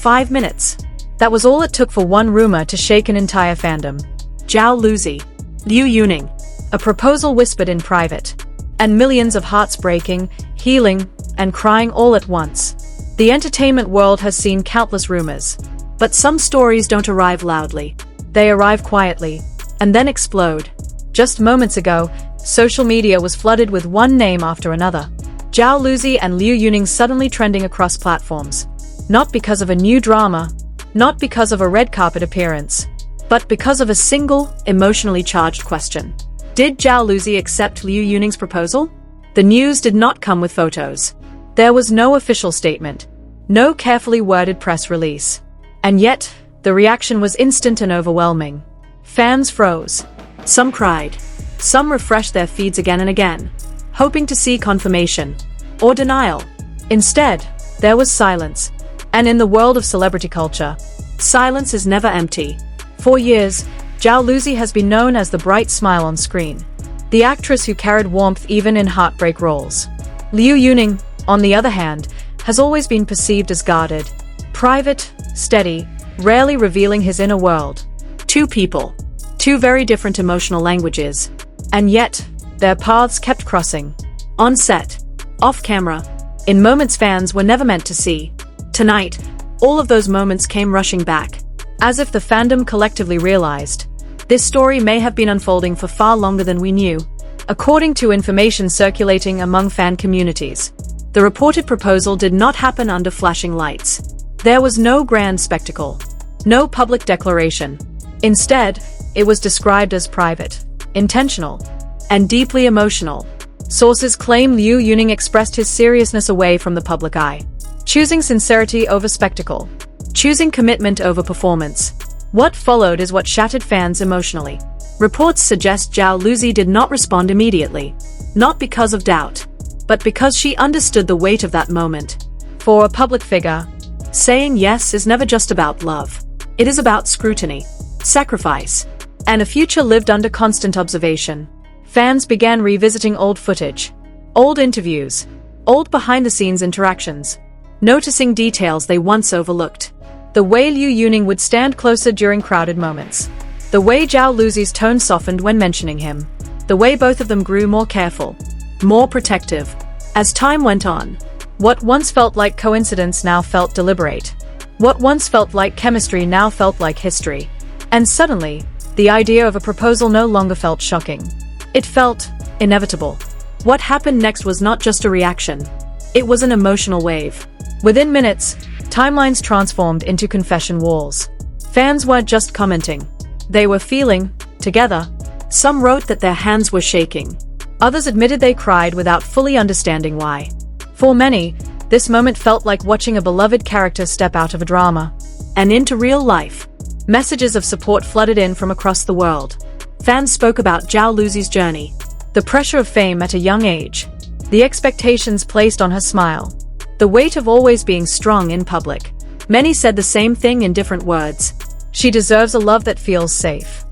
5 minutes. That was all it took for one rumor to shake an entire fandom. Zhao Lusi, Liu Yuning, a proposal whispered in private. And millions of hearts breaking, healing, and crying all at once. The entertainment world has seen countless rumors. But some stories don't arrive loudly. They arrive quietly, and then explode. Just moments ago, social media was flooded with one name after another. Zhao Lusi and Liu Yuning suddenly trending across platforms. Not because of a new drama, not because of a red carpet appearance, but because of a single, emotionally charged question. Did Zhao Lusi accept Liu Yuning's proposal? The news did not come with photos. There was no official statement, no carefully worded press release. And yet, the reaction was instant and overwhelming. Fans froze. Some cried. Some refreshed their feeds again and again, hoping to see confirmation or denial. Instead, there was silence. And in the world of celebrity culture, silence is never empty. For years, Zhao Lusi has been known as the bright smile on screen, the actress who carried warmth even in heartbreak roles. Liu Yuning, on the other hand, has always been perceived as guarded, private, steady, rarely revealing his inner world. Two people, two very different emotional languages, and yet, their paths kept crossing. On set, off camera, in moments fans were never meant to see. Tonight, all of those moments came rushing back, as if the fandom collectively realized this story may have been unfolding for far longer than we knew. According to information circulating among fan communities, the reported proposal did not happen under flashing lights. There was no grand spectacle, no public declaration. Instead, it was described as private, intentional, and deeply emotional. Sources claim Liu Yuning expressed his seriousness away from the public eye, choosing sincerity over spectacle, choosing commitment over performance. What followed is what shattered fans emotionally. Reports suggest Zhao Lusi did not respond immediately, not because of doubt, but because she understood the weight of that moment. For a public figure, saying yes is never just about love. It is about scrutiny, sacrifice, and a future lived under constant observation. Fans began revisiting old footage, old interviews, old behind-the-scenes interactions, noticing details they once overlooked. The way Liu Yuning would stand closer during crowded moments. The way Zhao Lusi's tone softened when mentioning him. The way both of them grew more careful, more protective. As time went on, what once felt like coincidence now felt deliberate. What once felt like chemistry now felt like history. And suddenly, the idea of a proposal no longer felt shocking. It felt inevitable. What happened next was not just a reaction. It was an emotional wave. Within minutes, timelines transformed into confession walls. Fans weren't just commenting. They were feeling, together. Some wrote that their hands were shaking. Others admitted they cried without fully understanding why. For many, this moment felt like watching a beloved character step out of a drama and into real life. Messages of support flooded in from across the world. Fans spoke about Zhao Lusi's journey, the pressure of fame at a young age, the expectations placed on her smile, the weight of always being strong in public. Many said the same thing in different words. She deserves a love that feels safe.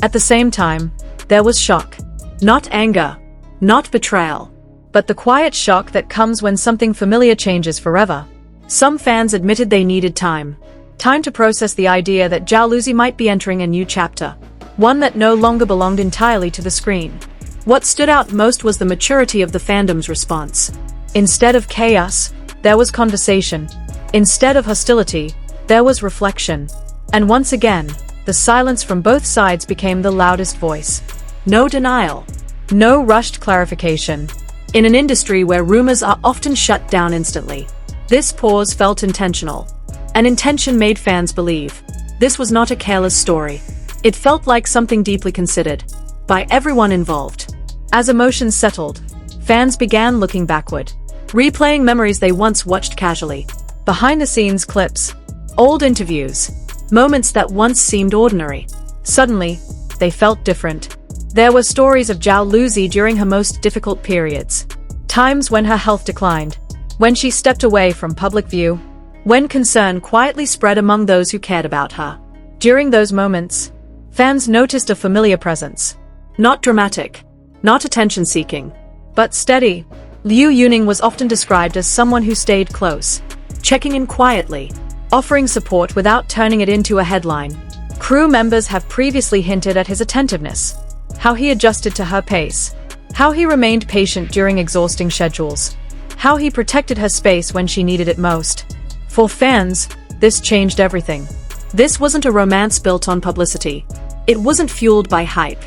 At the same time, there was shock. Not anger, not betrayal, but the quiet shock that comes when something familiar changes forever. Some fans admitted they needed time. Time to process the idea that Zhao Lusi might be entering a new chapter, one that no longer belonged entirely to the screen. What stood out most was the maturity of the fandom's response. Instead of chaos, there was conversation. Instead of hostility, there was reflection. And once again, the silence from both sides became the loudest voice. No denial. No rushed clarification. In an industry where rumors are often shut down instantly, this pause felt intentional. An intention made fans believe this was not a careless story. It felt like something deeply considered by everyone involved. As emotions settled, fans began looking backward, replaying memories they once watched casually. Behind-the-scenes clips, old interviews, moments that once seemed ordinary. Suddenly, they felt different. There were stories of Zhao Lusi during her most difficult periods. Times when her health declined, when she stepped away from public view, when concern quietly spread among those who cared about her. During those moments, fans noticed a familiar presence. Not dramatic, not attention-seeking, but steady. Liu Yuning was often described as someone who stayed close, checking in quietly, offering support without turning it into a headline. Crew members have previously hinted at his attentiveness, how he adjusted to her pace, how he remained patient during exhausting schedules, how he protected her space when she needed it most. For fans, this changed everything. This wasn't a romance built on publicity. It wasn't fueled by hype.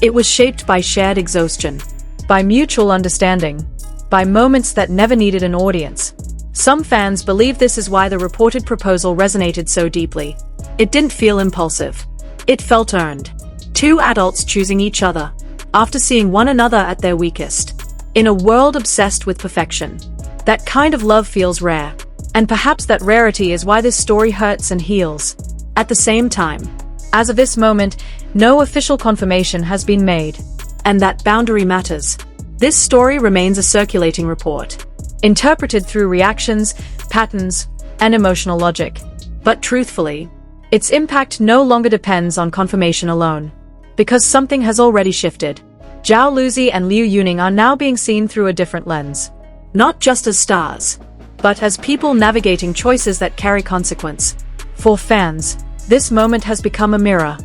It was shaped by shared exhaustion, by mutual understanding, by moments that never needed an audience. Some fans believe this is why the reported proposal resonated so deeply. It didn't feel impulsive. It felt earned. Two adults choosing each other, after seeing one another at their weakest. In a world obsessed with perfection, that kind of love feels rare. And perhaps that rarity is why this story hurts and heals. At the same time, as of this moment, no official confirmation has been made. And that boundary matters. This story remains a circulating report, interpreted through reactions, patterns, and emotional logic. But truthfully, its impact no longer depends on confirmation alone. Because something has already shifted. Zhao Lusi and Liu Yuning are now being seen through a different lens. Not just as stars, but as people navigating choices that carry consequence. For fans, this moment has become a mirror.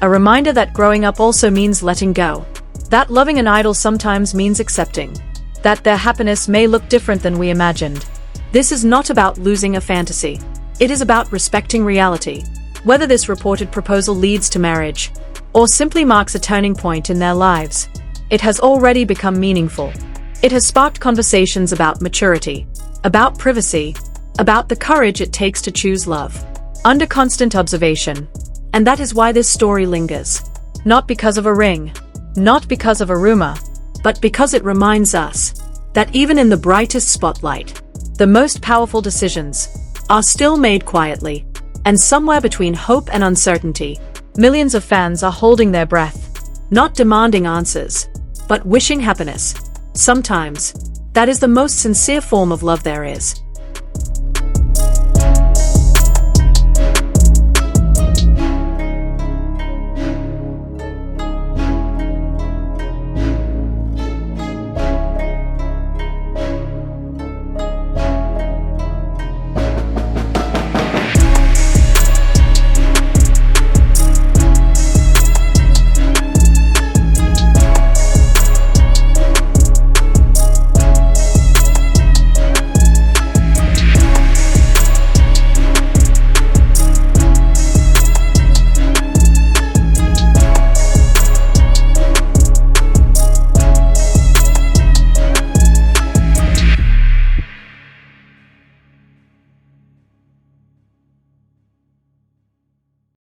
A reminder that growing up also means letting go. That loving an idol sometimes means accepting. That their happiness may look different than we imagined. This is not about losing a fantasy. It is about respecting reality. Whether this reported proposal leads to marriage, or simply marks a turning point in their lives, it has already become meaningful. It has sparked conversations about maturity, about privacy, about the courage it takes to choose love, under constant observation. And that is why this story lingers. Not because of a ring, not because of a rumor, but because it reminds us that even in the brightest spotlight, the most powerful decisions are still made quietly. And somewhere between hope and uncertainty, millions of fans are holding their breath, not demanding answers, but wishing happiness. Sometimes, that is the most sincere form of love there is.